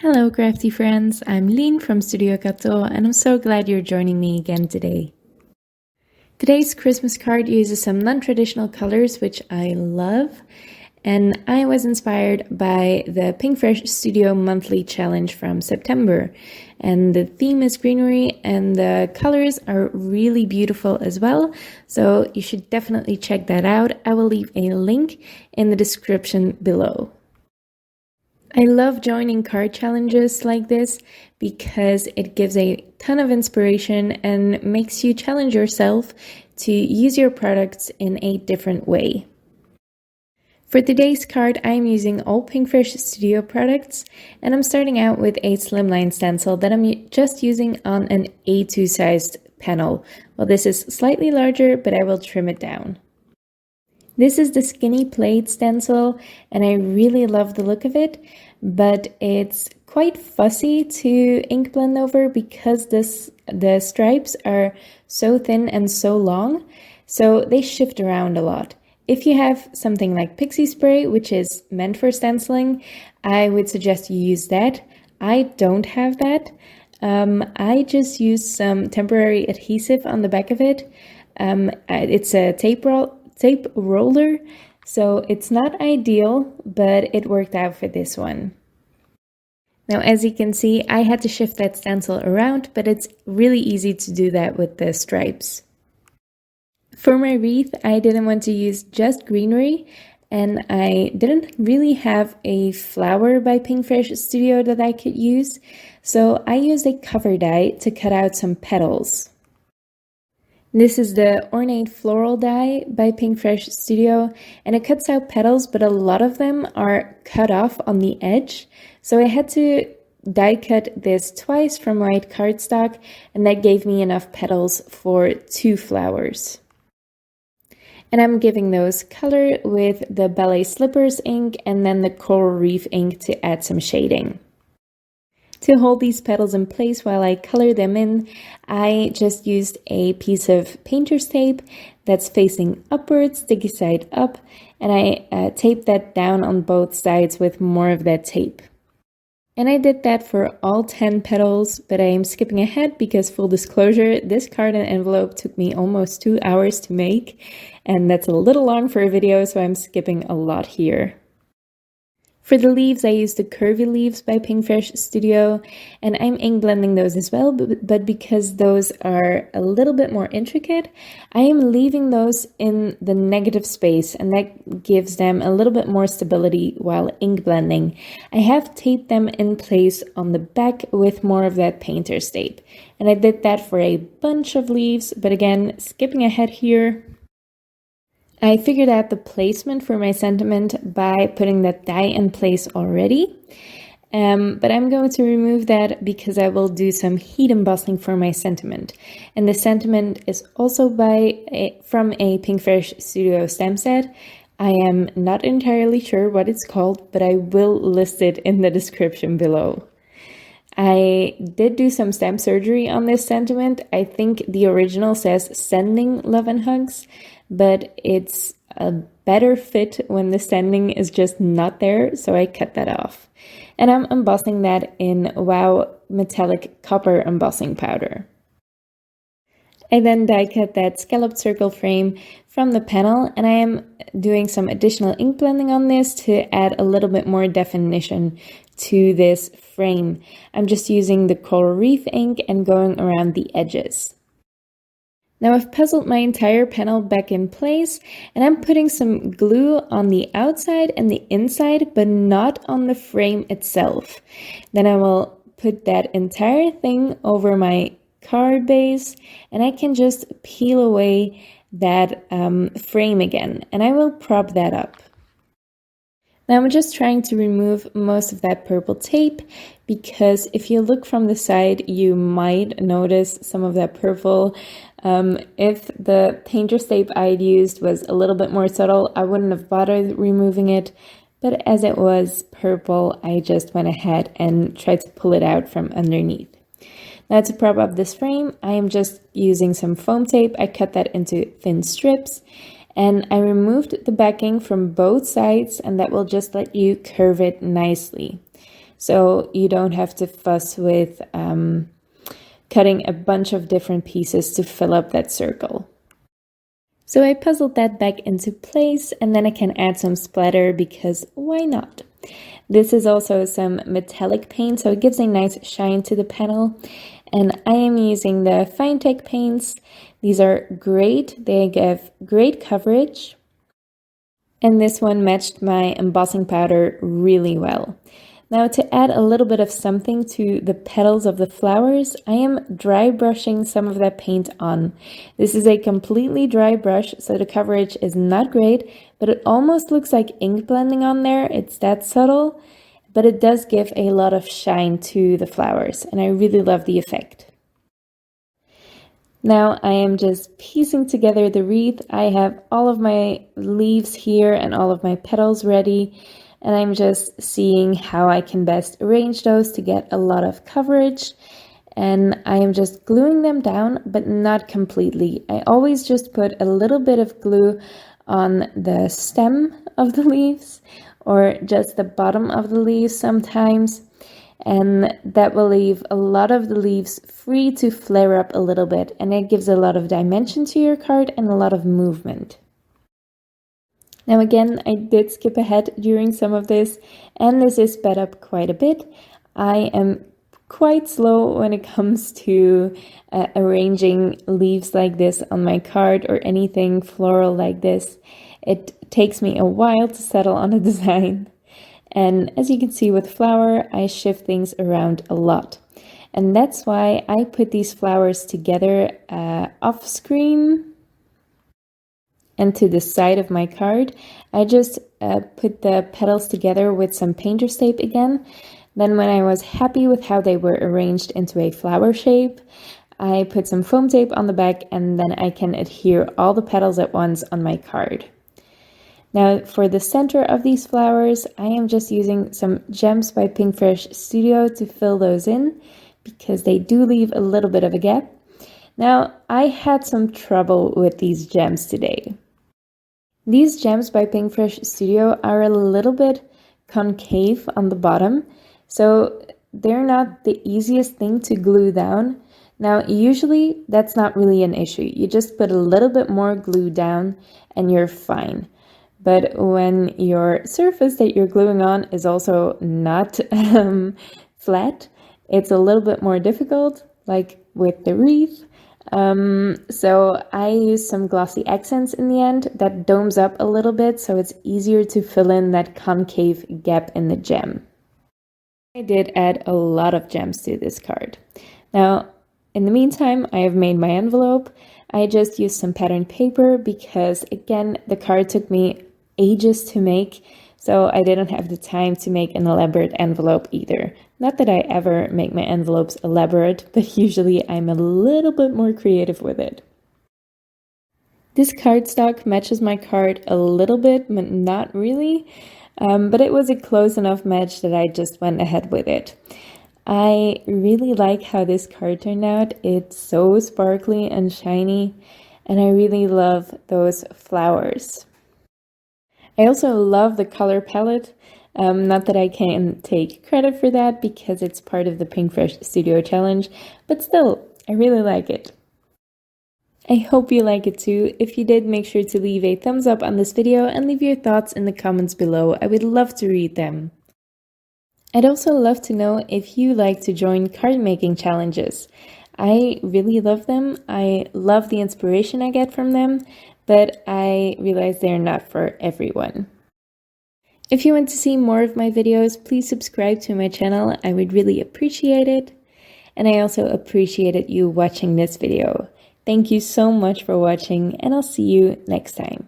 Hello crafty friends, I'm Lynn from Studio Cato and I'm so glad you're joining me again today. Today's Christmas card uses some non-traditional colors which I love, and I was inspired by the Pinkfresh Studio Monthly Challenge from September. And the theme is greenery and the colors are really beautiful as well, so you should definitely check that out. I will leave a link in the description below. I love joining card challenges like this because it gives a ton of inspiration and makes you challenge yourself to use your products in a different way. For today's card, I'm using all Pinkfresh Studio products, and I'm starting out with a Slimline stencil that I'm just using on an A2 sized panel. Well, this is slightly larger, but I will trim it down. This is the skinny Plaid stencil, and I really love the look of it, but it's quite fussy to ink blend over because the stripes are so thin and so long, so they shift around a lot. If you have something like pixie spray, which is meant for stenciling, I would suggest you use that. I don't have that. I just use some temporary adhesive on the back of it. It's a tape roller, so it's not ideal, but it worked out for this one. Now, as you can see, I had to shift that stencil around, but it's really easy to do that with the stripes. For my wreath, I didn't want to use just greenery, and I didn't really have a flower by Pinkfresh Studio that I could use, so I used a cover die to cut out some petals. This is the Ornate Floral die by Pinkfresh Studio, and it cuts out petals, but a lot of them are cut off on the edge. So I had to die cut this twice from white cardstock, and that gave me enough petals for 2 flowers. And I'm giving those color with the Ballet Slippers ink and then the Coral Reef ink to add some shading. To hold these petals in place while I color them in, I just used a piece of painter's tape that's facing upwards, sticky side up, and I taped that down on both sides with more of that tape. And I did that for all 10 petals, but I am skipping ahead because, full disclosure, this card and envelope took me almost 2 hours to make, and that's a little long for a video, so I'm skipping a lot here. For the leaves, I used the Curvy leaves by Pinkfresh Studio, and I'm ink blending those as well, but because those are a little bit more intricate, I am leaving those in the negative space, and that gives them a little bit more stability while ink blending. I have taped them in place on the back with more of that painter's tape, and I did that for a bunch of leaves, but again, skipping ahead here, I figured out the placement for my sentiment by putting that die in place already, but I'm going to remove that because I will do some heat embossing for my sentiment. And the sentiment is also from a Pinkfresh Studio stamp set. I am not entirely sure what it's called, but I will list it in the description below. I did do some stamp surgery on this sentiment. I think the original says sending love and hugs, but it's a better fit when the sending is just not there, so I cut that off. And I'm embossing that in Wow Metallic Copper Embossing Powder. I then die cut that scalloped circle frame from the panel, and I am doing some additional ink blending on this to add a little bit more definition to this frame. I'm just using the Coral Reef ink and going around the edges. Now I've puzzled my entire panel back in place, and I'm putting some glue on the outside and the inside, but not on the frame itself. Then I will put that entire thing over my card base, and I can just peel away that frame again, and I will prop that up. Now I'm just trying to remove most of that purple tape, because if you look from the side, you might notice some of that purple. If the painter's tape I'd used was a little bit more subtle, I wouldn't have bothered removing it, but as it was purple, I just went ahead and tried to pull it out from underneath. Now to prop up this frame, I am just using some foam tape. I cut that into thin strips, and I removed the backing from both sides, and that will just let you curve it nicely. so you don't have to fuss with cutting a bunch of different pieces to fill up that circle. So I puzzled that back into place, and then I can add some splatter because why not? This is also some metallic paint, so it gives a nice shine to the panel. And I am using the Finetec paints. These are great. They give great coverage. And this one matched my embossing powder really well. Now to add a little bit of something to the petals of the flowers, I am dry brushing some of that paint on. This is a completely dry brush, so the coverage is not great, but it almost looks like ink blending on there. It's that subtle, but it does give a lot of shine to the flowers, and I really love the effect. Now I am just piecing together the wreath. I have all of my leaves here and all of my petals ready. And I'm just seeing how I can best arrange those to get a lot of coverage. And I am just gluing them down, but not completely. I always just put a little bit of glue on the stem of the leaves or just the bottom of the leaves sometimes. And that will leave a lot of the leaves free to flare up a little bit. And it gives a lot of dimension to your card and a lot of movement. Now again, I did skip ahead during some of this, and this is sped up quite a bit. I am quite slow when it comes to arranging leaves like this on my card or anything floral like this. It takes me a while to settle on a design. And as you can see with flower, I shift things around a lot. And that's why I put these flowers together off screen. And to the side of my card, I just put the petals together with some painter's tape again. Then when I was happy with how they were arranged into a flower shape, I put some foam tape on the back, and then I can adhere all the petals at once on my card. Now for the center of these flowers, I am just using some gems by Pinkfresh Studio to fill those in because they do leave a little bit of a gap. Now I had some trouble with these gems today. These gems by Pinkfresh Studio are a little bit concave on the bottom, so they're not the easiest thing to glue down. Now, usually that's not really an issue. You just put a little bit more glue down and you're fine. But when your surface that you're gluing on is also not flat, it's a little bit more difficult, like with the wreath. So I use some glossy accents in the end that domes up a little bit, so it's easier to fill in that concave gap in the gem. I did add a lot of gems to this card. Now, in the meantime, I have made my envelope. I just used some patterned paper because, again, the card took me ages to make, so I didn't have the time to make an elaborate envelope either. Not that I ever make my envelopes elaborate, but usually I'm a little bit more creative with it. This cardstock matches my card a little bit, but not really. But it was a close enough match that I just went ahead with it. I really like how this card turned out. It's so sparkly and shiny, and I really love those flowers. I also love the color palette. Not that I can take credit for that because it's part of the Pinkfresh Studio Challenge, but still, I really like it. I hope you like it too. If you did, make sure to leave a thumbs up on this video and leave your thoughts in the comments below. I would love to read them. I'd also love to know if you like to join card making challenges. I really love them. I love the inspiration I get from them, but I realize they're not for everyone. If you want to see more of my videos, please subscribe to my channel. I would really appreciate it. And I also appreciated you watching this video. Thank you so much for watching, and I'll see you next time.